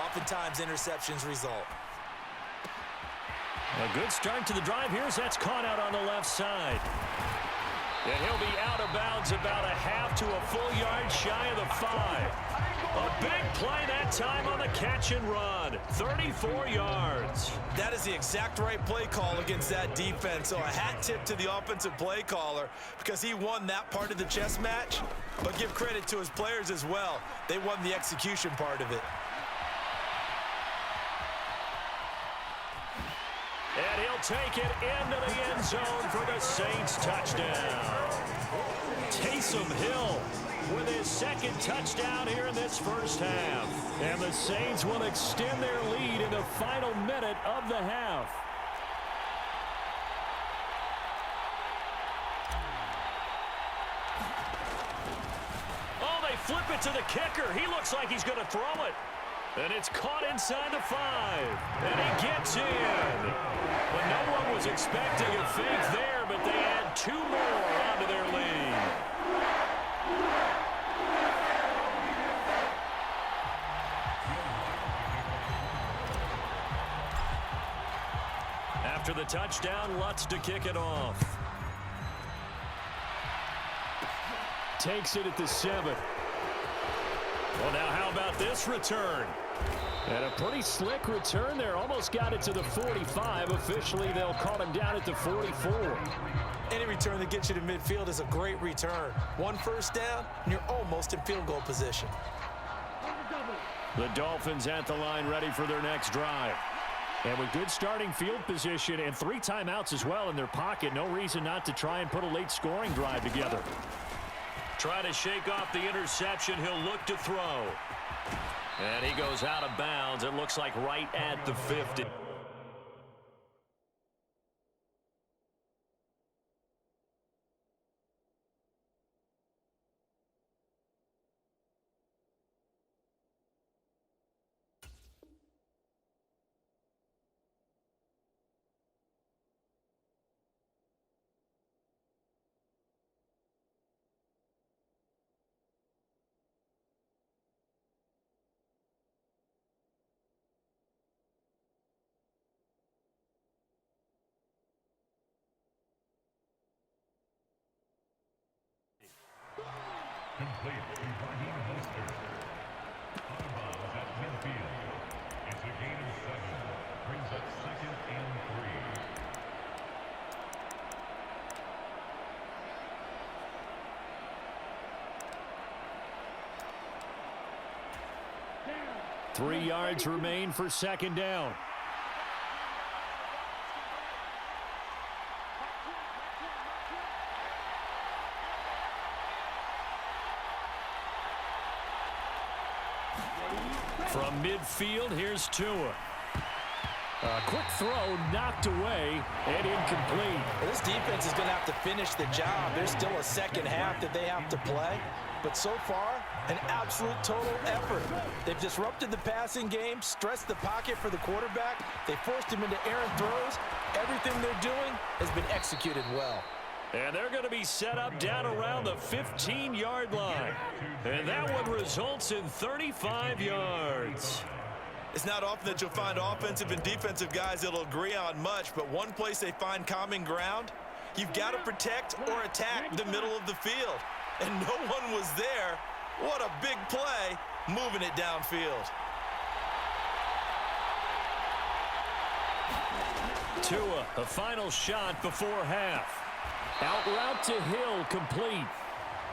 oftentimes interceptions result. A good start to the drive here as that's caught out on the left side. And he'll be out of bounds about a half to a full yard shy of the 5. A big play that time on the catch and run. 34 yards. That is the exact right play call against that defense. So a hat tip to the offensive play caller because he won that part of the chess match. But give credit to his players as well. They won the execution part of it. And he'll take it into the end zone for the Saints touchdown. Taysom Hill with his second touchdown here in this first half. And the Saints will extend their lead in the final minute of the half. Oh, they flip it to the kicker. He looks like he's going to throw it. And it's caught inside the 5. And he gets in. But no one was expecting a fake there, but they add 2 more onto their lead. After the touchdown, Lutz to kick it off. Takes it at the 7. Well, now how about this return? And a pretty slick return there. Almost got it to the 45. Officially, they'll call him down at the 44. Any return that gets you to midfield is a great return. 1 first down, and you're almost in field goal position. The Dolphins at the line ready for their next drive. And with good starting field position and 3 timeouts as well in their pocket, no reason not to try and put a late scoring drive together. Try to shake off the interception. He'll look to throw. And he goes out of bounds. It looks like right at the 50. Complete to Raheem Mostert. On the ball is at midfield. It's a gain of 7. Brings up 2nd and 3. 3 yards remain for 2nd down. From midfield, here's Tua. A quick throw knocked away and incomplete. Well, this defense is going to have to finish the job. There's still a second half that they have to play. But so far, an absolute total effort. They've disrupted the passing game, stressed the pocket for the quarterback. They forced him into errant throws. Everything they're doing has been executed well. And they're going to be set up down around the 15-yard line. And that one results in 35 yards. It's not often that you'll find offensive and defensive guys that'll agree on much, but one place they find common ground, you've got to protect or attack the middle of the field. And no one was there. What a big play, moving it downfield. Tua, a final shot before half. Out route to Hill, complete.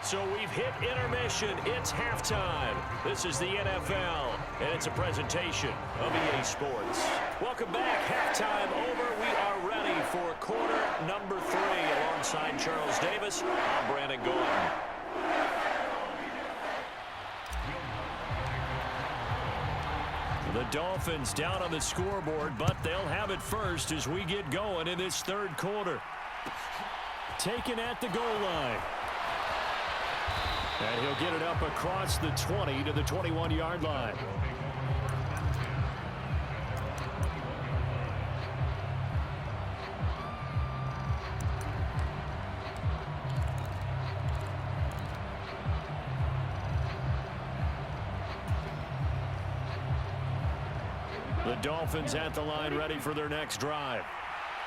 So we've hit intermission. It's halftime. This is the NFL, and it's a presentation of EA Sports. Welcome back. Halftime over. We are ready for quarter number 3. Alongside Charles Davis, I'm Brandon Gordon. The Dolphins down on the scoreboard, but they'll have it first as we get going in this 3rd quarter. Taken at the goal line. And he'll get it up across the 20 to the 21-yard line. The Dolphins at the line ready for their next drive.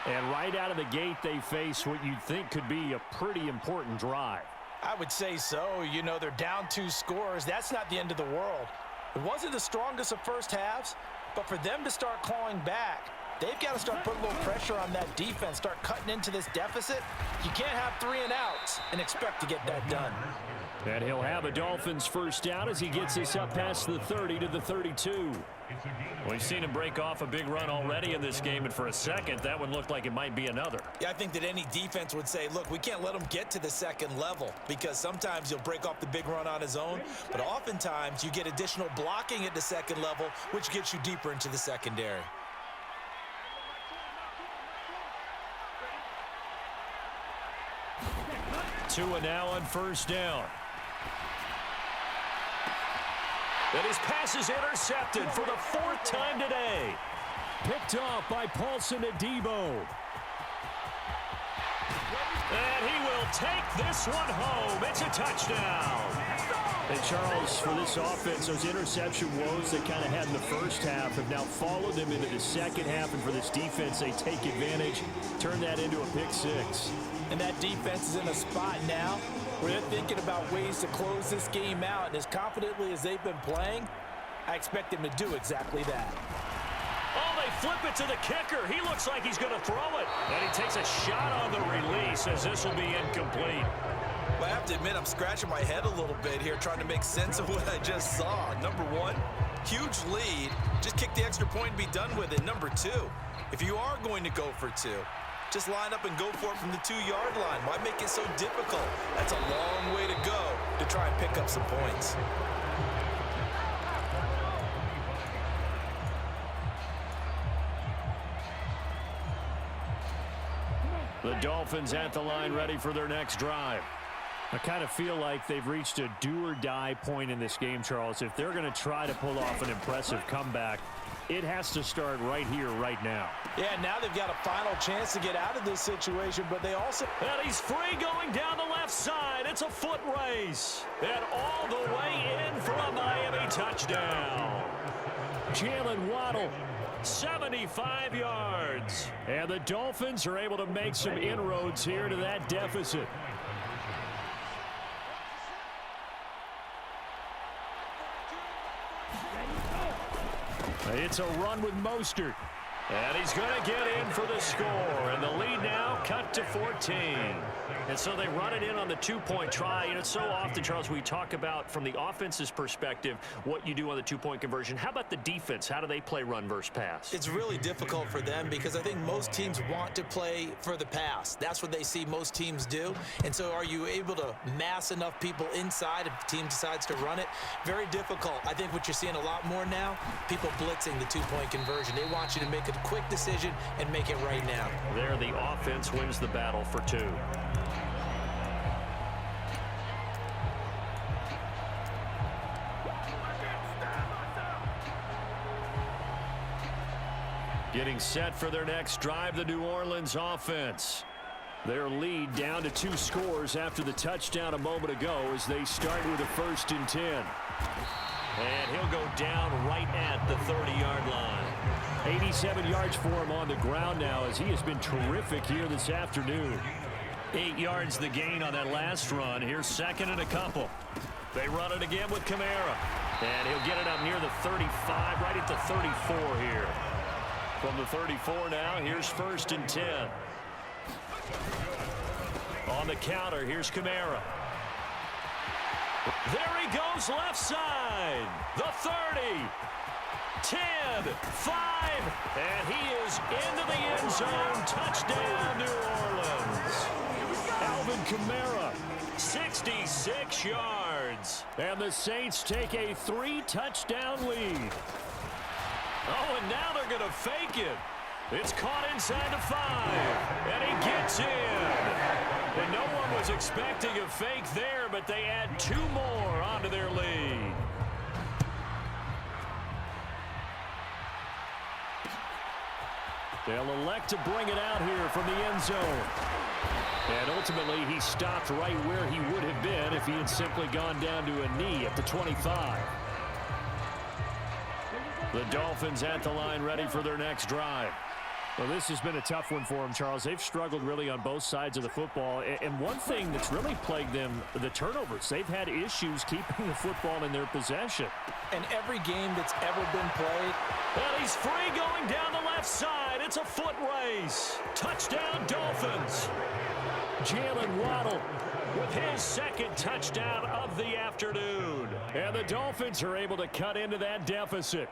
And right out of the gate, they face what you'd think could be a pretty important drive. I would say so. You know, they're down 2 scores. That's not the end of the world. It wasn't the strongest of first halves, but for them to start clawing back, they've got to start putting a little pressure on that defense, start cutting into this deficit. You can't have 3 and outs and expect to get that done. And he'll have a Dolphins first down as he gets us up past the 30 to the 32. We've seen him break off a big run already in this game, and for a second, that one looked like it might be another. Yeah, I think that any defense would say, look, we can't let him get to the second level because sometimes he'll break off the big run on his own, but oftentimes you get additional blocking at the second level, which gets you deeper into the secondary. Tua now on first down. And his pass is intercepted for the 4th time today. Picked off by Paulson Adebo. And he will take this one home. It's a touchdown. And Charles, for this offense, those interception woes they kind of had in the first half have now followed them into the second half. And for this defense, they take advantage, turn that into a pick 6. And that defense is in a spot now where they're thinking about ways to close this game out. And as confidently as they've been playing, I expect them to do exactly that. Oh, they flip it to the kicker. He looks like he's going to throw it. And he takes a shot on the release as this will be incomplete. Well, I have to admit, I'm scratching my head a little bit here trying to make sense of what I just saw. Number 1, huge lead. Just kick the extra point and be done with it. Number 2, if you are going to go for 2, just line up and go for it from the 2-yard line. Why make it so difficult? That's a long way to go to try and pick up some points. The Dolphins at the line ready for their next drive. I kind of feel like they've reached a do-or-die point in this game, Charles. If they're going to try to pull off an impressive comeback, it has to start right here, right now. Yeah, now they've got a final chance to get out of this situation, but they also... And he's free going down the left side. It's a foot race. And all the way in for a Miami touchdown. Jalen Waddle, 75 yards. And the Dolphins are able to make some inroads here to that deficit. It's a run with Mostert. And he's going to get in for the score. And the lead now cut to 14. And so they run it in on the 2-point try. You know, so often, Charles, we talk about from the offense's perspective what you do on the 2-point conversion. How about the defense? How do they play run versus pass? It's really difficult for them because I think most teams want to play for the pass. That's what they see most teams do. And so are you able to mass enough people inside if the team decides to run it? Very difficult. I think what you're seeing a lot more now, people blitzing the 2-point conversion. They want you to make a quick decision and make it right now. There, the offense wins the battle for 2. Getting set for their next drive, the New Orleans offense. Their lead down to 2 scores after the touchdown a moment ago as they start with a 1st and 10. And he'll go down right at the 30-yard line. 87 yards for him on the ground now as he has been terrific here this afternoon. 8 yards the gain on that last run. Here's 2nd and a couple. They run it again with Kamara. And he'll get it up near the 35, right at the 34 here. From the 34 now, here's 1st and 10. On the counter, here's Kamara. There he goes left side. The 30. 10, 5, and he is into the end zone. Touchdown, New Orleans. Alvin Kamara, 66 yards. And the Saints take a 3-touchdown lead. Oh, and now they're going to fake it. It's caught inside the 5, and he gets in. And no one was expecting a fake there, but they add 2 more onto their lead. They'll elect to bring it out here from the end zone. And ultimately, he stopped right where he would have been if he had simply gone down to a knee at the 25. The Dolphins at the line, ready for their next drive. Well, this has been a tough one for them, Charles. They've struggled really on both sides of the football. And one thing that's really plagued them, the turnovers. They've had issues keeping the football in their possession. And every game that's ever been played. And he's free going down the left side. It's a foot race. Touchdown, Dolphins. Jalen Waddle with his second touchdown of the afternoon. And the Dolphins are able to cut into that deficit.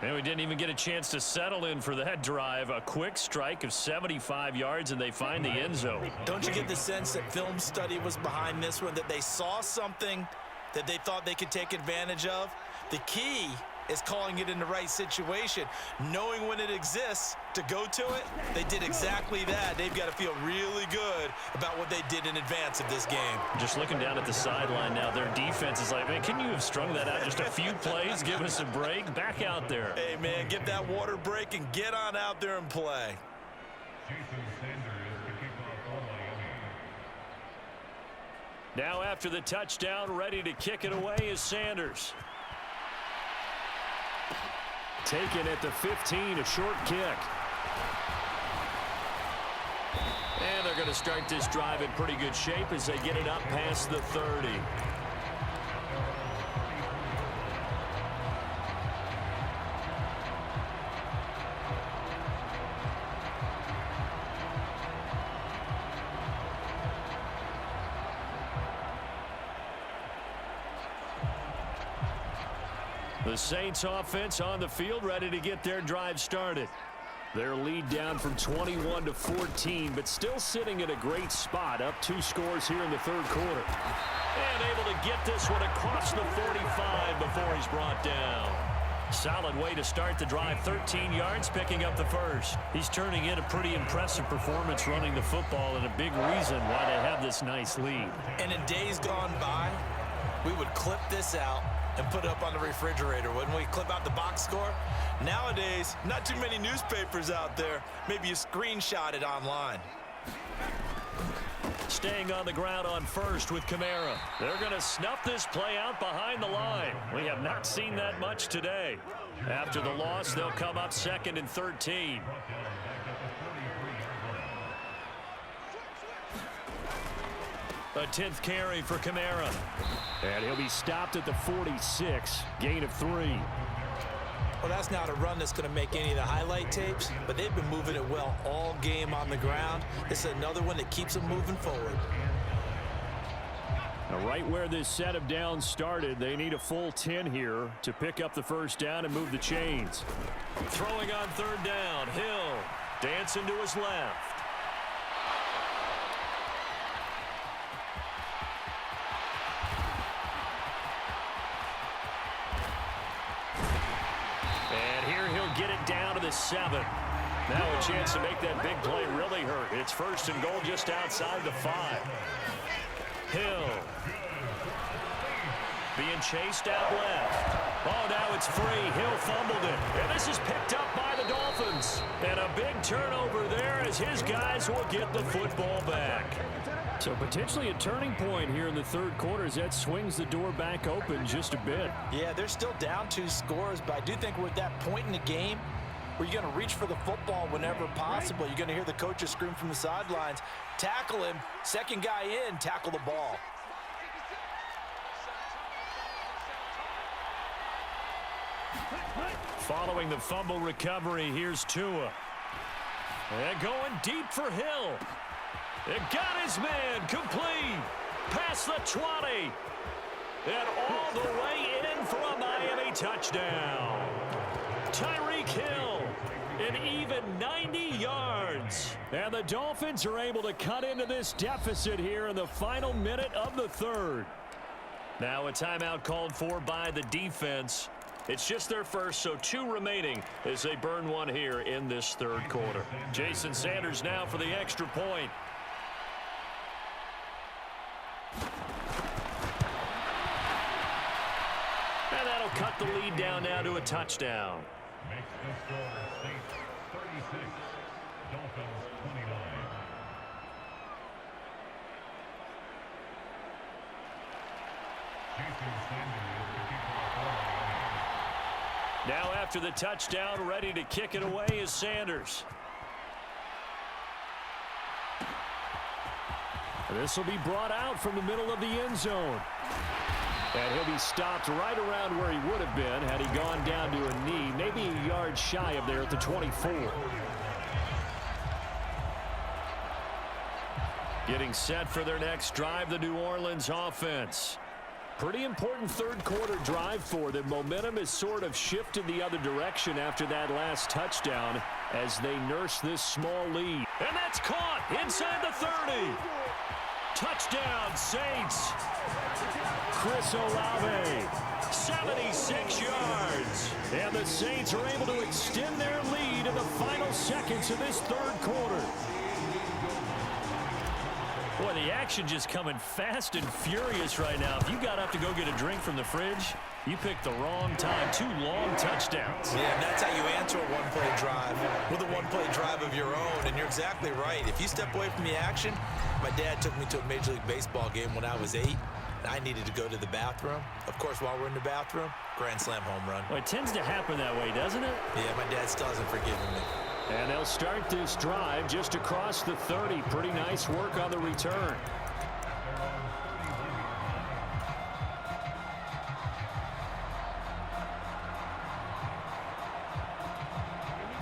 And we didn't even get a chance to settle in for that drive. A quick strike of 75 yards, and they find the end zone. Don't you get the sense that film study was behind this one, that they saw something that they thought they could take advantage of? The key is calling it in the right situation, knowing when it exists to go to it. They did exactly that. They've got to feel really good about what they did in advance of this game. Just looking down at the sideline now, their defense is like, man, can you have strung that out just a few plays? Give us a break. Back out there. Hey, man, give that water break and get on out there and play. Jason Sanders to kick off for Miami. Now after the touchdown, ready to kick it away is Sanders. Taken at the 15, a short kick. And they're going to start this drive in pretty good shape as they get it up past the 30. The Saints offense on the field, ready to get their drive started. Their lead down from 21 to 14, but still sitting at a great spot, up 2 scores here in the third quarter. And able to get this one across the 45 before he's brought down. Solid way to start the drive, 13 yards, picking up the first. He's turning in a pretty impressive performance running the football, and a big reason why they have this nice lead. And in days gone by, we would clip this out and put it up on the refrigerator. Wouldn't we clip out the box score? Nowadays, not too many newspapers out there. Maybe you screenshot it online. Staying on the ground on first with Kamara. They're going to snuff this play out behind the line. We have not seen that much today. After the loss, they'll come up 2nd and 13. A 10th carry for Kamara. And he'll be stopped at the 46, gain of 3. Well, that's not a run that's going to make any of the highlight tapes, but they've been moving it well all game on the ground. This is another one that keeps them moving forward. Now, right where this set of downs started, they need a full 10 here to pick up the first down and move the chains. Throwing on 3rd down, Hill dancing to his left. Get it down to the 7. Now a chance to make that big play really hurt. It's 1st and goal just outside the 5. Hill being chased out left. Oh, now it's free. Hill fumbled it. And this is picked up by the Dolphins. And a big turnover there as his guys will get the football back. So potentially a turning point here in the third quarter as that swings the door back open just a bit. Yeah, they're still down 2 scores, but I do think we're at that point in the game where you're going to reach for the football whenever possible. You're going to hear the coaches scream from the sidelines, tackle him, second guy in, tackle the ball. Following the fumble recovery, here's Tua. And going deep for Hill. It got his man complete. Past the 20. And all the way in for a Miami touchdown. Tyreek Hill, an even 90 yards. And the Dolphins are able to cut into this deficit here in the final minute of the third. Now a timeout called for by the defense. It's just their first, so 2 remaining as they burn one here in this third quarter. Jason Sanders now for the extra point. And that'll cut the lead down now to a touchdown. Makes the score Saints 36, Dolphins 29. Jason Sanders to kick off for Miami. Now after the touchdown, ready to kick it away is Sanders. This will be brought out from the middle of the end zone. And he'll be stopped right around where he would have been had he gone down to a knee, maybe a yard shy of there at the 24. Getting set for their next drive, the New Orleans offense. Pretty important third-quarter drive for them. Momentum has sort of shifted the other direction after that last touchdown as they nurse this small lead. And that's caught inside the 30. Touchdown, Saints. Chris Olave, 76 yards. And the Saints are able to extend their lead in the final seconds of this third quarter. Boy, the action just coming fast and furious right now. If you got up to go get a drink from the fridge, you picked the wrong time. 2 long touchdowns. Yeah, and that's how you answer a one-play drive with a one-play drive of your own. And you're exactly right. If you step away from the action, my dad took me to a Major League Baseball game when I was 8. And I needed to go to the bathroom. Of course, while we're in the bathroom, grand slam home run. Well, it tends to happen that way, doesn't it? Yeah, my dad still hasn't forgiven me. And they'll start this drive just across the 30. Pretty nice work on the return.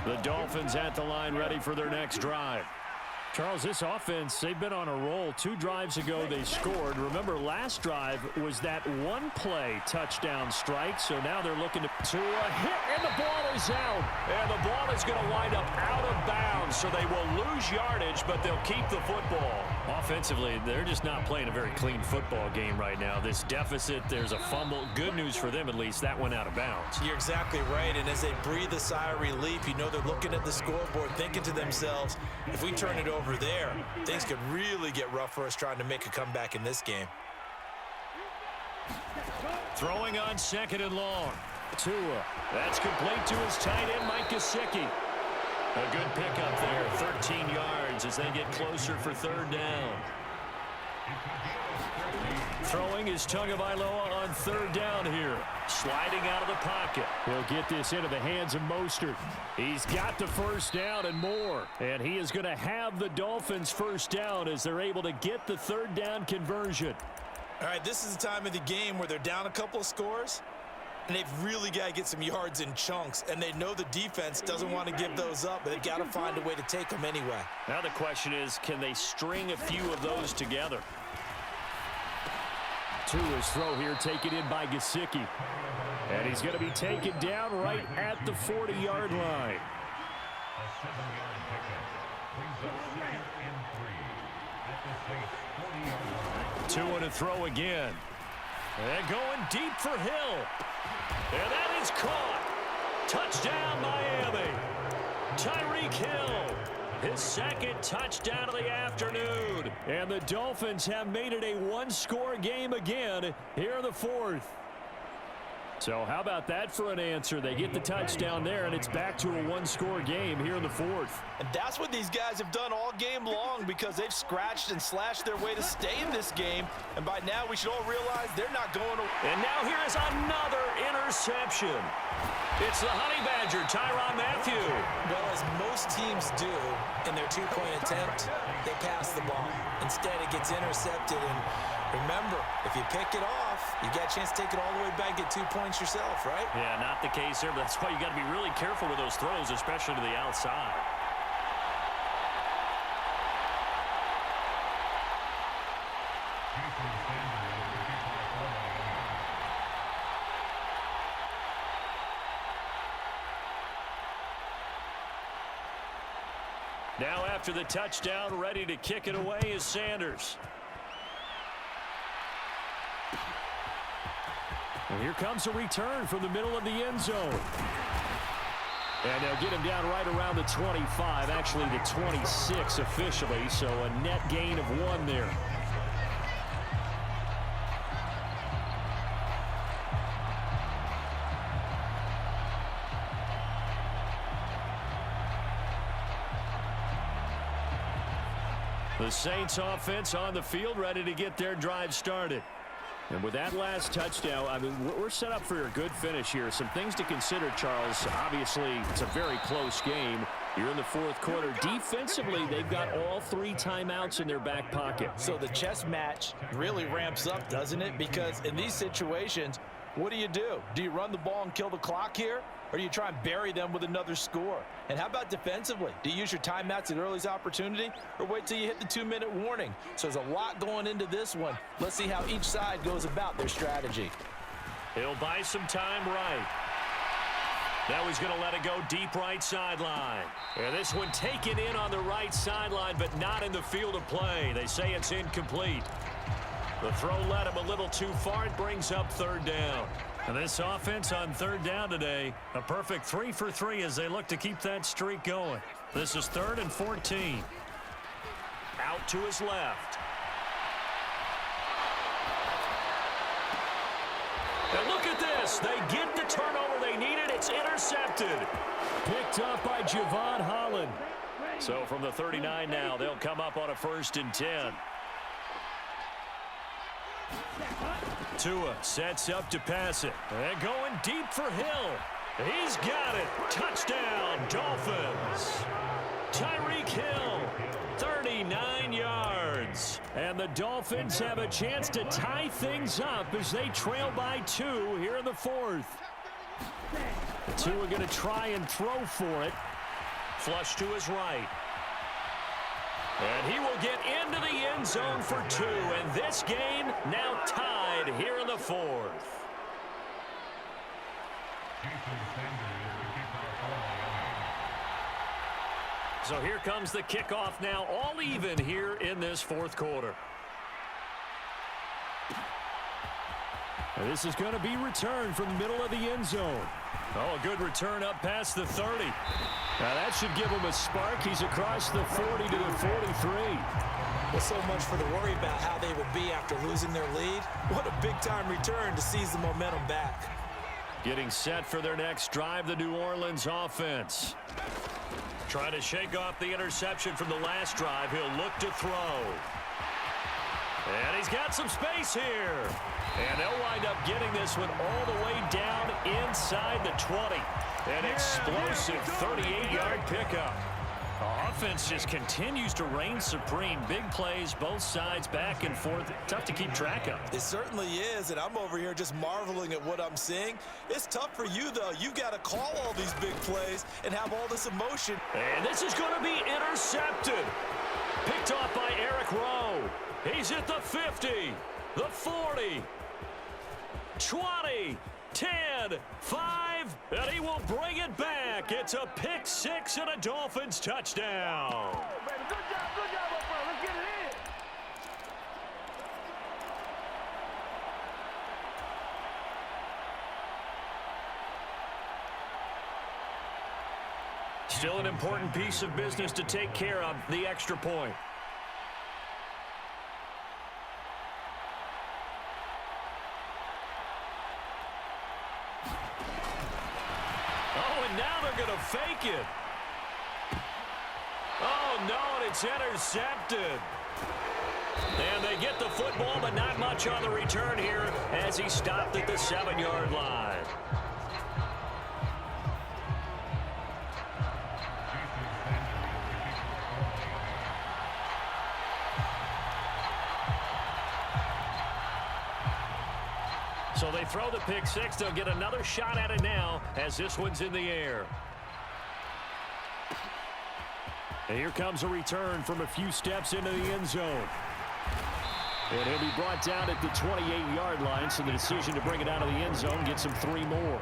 The Dolphins at the line ready for their next drive. Charles, this offense, they've been on a roll. 2 drives ago, they scored. Remember, last drive was that one-play touchdown strike, so now they're looking to a hit, and the ball is out. And the ball is going to wind up out of bounds, so they will lose yardage, but they'll keep the football. Offensively, they're just not playing a very clean football game right now. This deficit, there's a fumble. Good news for them, at least. That went out of bounds. You're exactly right, and as they breathe a sigh of relief, you know they're looking at the scoreboard, thinking to themselves, if we turn it over there, things could really get rough for us trying to make a comeback in this game. Throwing on 2nd and long. Tua. That's complete to his tight end, Mike Gesicki. A good pickup there, 13 yards as they get closer for 3rd down. Throwing is Tagovailoa on 3rd down here. Sliding out of the pocket. He'll get this into the hands of Mostert. He's got the 1st down and more. And he is going to have the Dolphins 1st down as they're able to get the 3rd down conversion. All right, this is the time of the game where they're down a couple of scores, and they've really got to get some yards in chunks, and they know the defense doesn't want to give those up, but they've got to find a way to take them anyway. Now the question is, can they string a few of those together? Tua's throw here taken in by Gesicki. And he's going to be taken down right at the 40-yard line. A 7-yard pickup brings up 2nd and 3 at the Saints' 40-yard line. Tua to throw again. And going deep for Hill. And that is caught. Touchdown, Miami. Tyreek Hill. His 2nd touchdown of the afternoon. And the Dolphins have made it a 1-score game again here in the 4th. So how about that for an answer? They get the touchdown there, and it's back to a 1-score game here in the 4th. And that's what these guys have done all game long because they've scratched and slashed their way to stay in this game. And by now, we should all realize they're not going to. And now here is another interception. It's the Honey Badger, Tyrann Mathieu. Well, as most teams do in their 2-point attempt, they pass the ball. Instead, it gets intercepted. And remember, if you pick it off, you got a chance to take it all the way back, get 2 points yourself, right? Yeah, not the case here, but that's why you got to be really careful with those throws, especially to the outside. Now after the touchdown, ready to kick it away is Sanders. And here comes a return from the middle of the end zone. And they'll get him down right around the 25, actually the 26 officially, so a net gain of 1 there. The Saints offense on the field, ready to get their drive started. And with that last touchdown, I mean, we're set up for a good finish here. Some things to consider, Charles. Obviously, it's a very close game. You're in the fourth quarter. Defensively, they've got all 3 timeouts in their back pocket. So the chess match really ramps up, doesn't it? Because in these situations, what do? Do you run the ball and kill the clock here? Or do you try and bury them with another score? And how about defensively? Do you use your timeouts at earliest opportunity or wait till you hit the 2-minute warning? So there's a lot going into this one. Let's see how each side goes about their strategy. He'll buy some time right. Now he's going to let it go deep right sideline. And this one taken in on the right sideline, but not in the field of play. They say it's incomplete. The throw led him a little too far. It brings up 3rd down. And this offense on 3rd down today, a perfect 3 for 3 as they look to keep that streak going. This is 3rd and 14. Out to his left. And look at this. They get the turnover they needed. It's intercepted. Picked up by Javon Holland. So from the 39 now, they'll come up on a 1st and 10. Tua sets up to pass it. And going deep for Hill. He's got it. Touchdown, Dolphins. Tyreek Hill, 39 yards. And the Dolphins have a chance to tie things up as they trail by 2 here in the 4th. Tua going to try and throw for it. Flush to his right. And he will get into the end zone for 2. And this game now tied here in the 4th. So here comes the kickoff now, all even here in this 4th quarter. And this is going to be returned from the middle of the end zone. Oh, a good return up past the 30. Now that should give him a spark. He's across the 40 to the 43. Well, so much for the worry about how they would be after losing their lead. What a big-time return to seize the momentum back. Getting set for their next drive, the New Orleans offense. Trying to shake off the interception from the last drive. He'll look to throw. And he's got some space here. And they'll wind up getting this one all the way down inside the 20. An explosive 38-yard pickup. The offense just continues to reign supreme. Big plays, both sides, back and forth. Tough to keep track of. It certainly is, and I'm over here just marveling at what I'm seeing. It's tough for you, though. You've got to call all these big plays and have all this emotion. And this is going to be intercepted. Picked off by Eric Rowe. He's at the 50, the 40, 20, 10, 5, and he will bring it back. It's a pick 6 and a Dolphins touchdown. Good job, bro. Let's get it in. Still an important piece of business to take care of, the extra point. Oh, and now they're going to fake it. Oh, no, and it's intercepted. And they get the football, but not much on the return here as he stopped at the 7-yard line. So they throw the pick 6. They'll get another shot at it now as this one's in the air. And here comes a return from a few steps into the end zone. And he'll be brought down at the 28-yard line, so the decision to bring it out of the end zone gets him 3 more.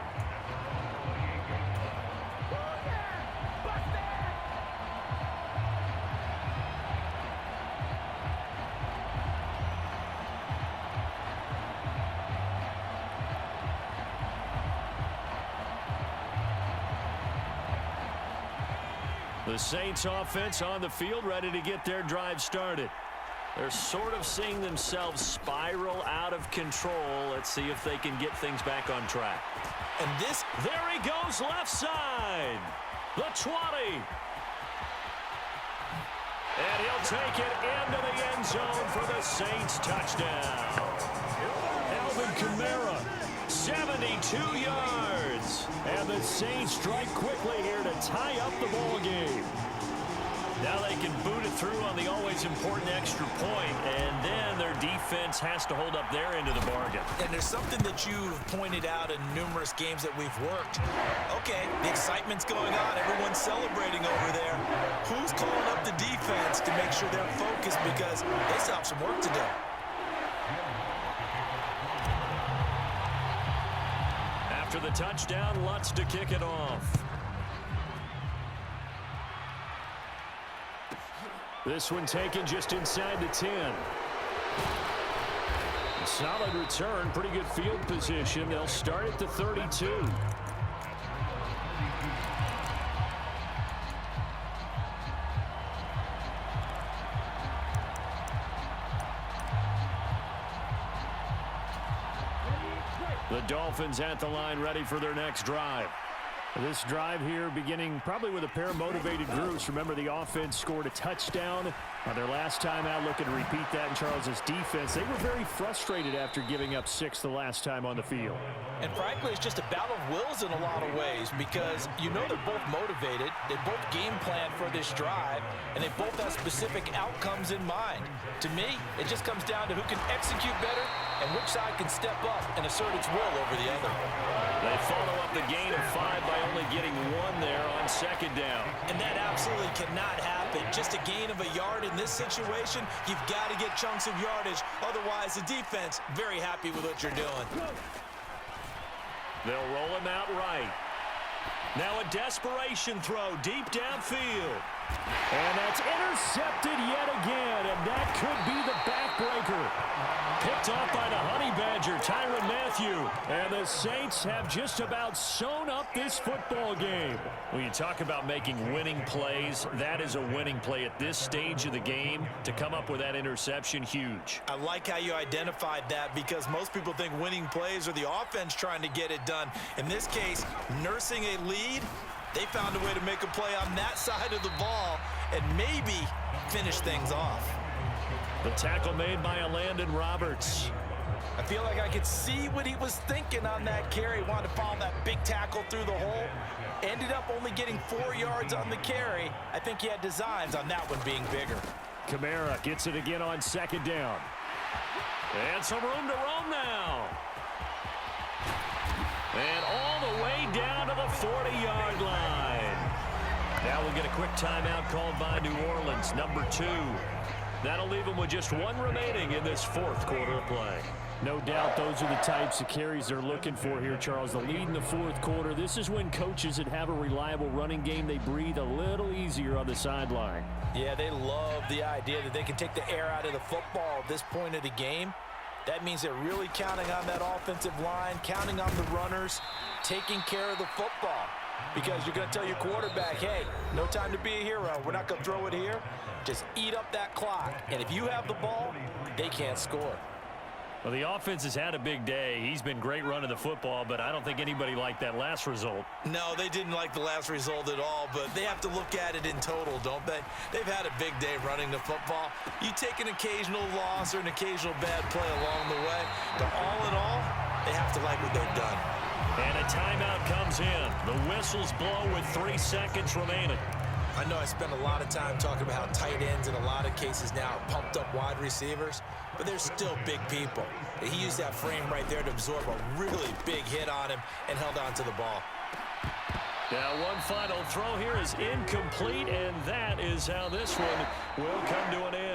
The Saints offense on the field, ready to get their drive started. They're sort of seeing themselves spiral out of control. Let's see if they can get things back on track. And this, there he goes, left side. The 20. And he'll take it into the end zone for the Saints touchdown. Kamara. 72 yards. And the Saints strike quickly here to tie up the ball game. Now they can boot it through on the always important extra point, and then their defense has to hold up their end of the bargain. And there's something that you've pointed out in numerous games that we've worked. Okay, the excitement's going on. Everyone's celebrating over there. Who's calling up the defense to make sure they're focused, because they still have some work to do. After the touchdown, Lutz to kick it off. This one taken just inside the 10. A solid return, pretty good field position. They'll start at the 32. The Dolphins at the line, ready for their next drive. This drive here beginning probably with a pair of motivated groups. Remember, the offense scored a touchdown on their last time out. Looking to repeat that in Charles' defense. They were very frustrated after giving up 6 the last time on the field. And frankly, it's just a battle of wills in a lot of ways, because you know they're both motivated. They both game plan for this drive, and they both have specific outcomes in mind. To me, it just comes down to who can execute better and which side can step up and assert its will over the other. They follow up the gain of 5 by only getting 1 there on second down. And that absolutely cannot happen. Just a gain of a yard in this situation, you've got to get chunks of yardage. Otherwise, the defense, very happy with what you're doing. They'll roll him out right. Now a desperation throw deep downfield. And that's intercepted yet again, and that could be the backbreaker. Picked off by the Honey Badger, Tyrann Mathieu. And the Saints have just about sewn up this football game. When you talk about making winning plays, that is a winning play at this stage of the game. To come up with that interception, huge. I like how you identified that, because most people think winning plays are the offense trying to get it done. In this case, nursing a lead, they found a way to make a play on that side of the ball and maybe finish things off. The tackle made by Landon Roberts. I feel like I could see what he was thinking on that carry. Wanted to follow that big tackle through the hole. Ended up only getting 4 yards on the carry. I think he had designs on that one being bigger. Kamara gets it again on second down. And some room to roam now. And all the way down to the 40-yard line. Now we'll get a quick timeout called by New Orleans, number 2. That'll leave them with just 1 remaining in this 4th quarter of play. No doubt those are the types of carries they're looking for here, Charles. The lead in the 4th quarter. This is when coaches that have a reliable running game, they breathe a little easier on the sideline. Yeah, they love the idea that they can take the air out of the football at this point of the game. That means they're really counting on that offensive line, counting on the runners, taking care of the football. Because you're going to tell your quarterback, hey, no time to be a hero. We're not going to throw it here. Just eat up that clock. And if you have the ball, they can't score. Well, the offense has had a big day. He's been great running the football, but I don't think anybody liked that last result. No, they didn't like the last result at all, but they have to look at it in total, don't they? They've had a big day running the football. You take an occasional loss or an occasional bad play along the way, but all in all, they have to like what they've done. And a timeout comes in. The whistles blow with 3 seconds remaining. I know I spent a lot of time talking about how tight ends in a lot of cases now are pumped up wide receivers, but they're still big people. He used that frame right there to absorb a really big hit on him and held on to the ball. Now one final throw here is incomplete, and that is how this one will come to an end.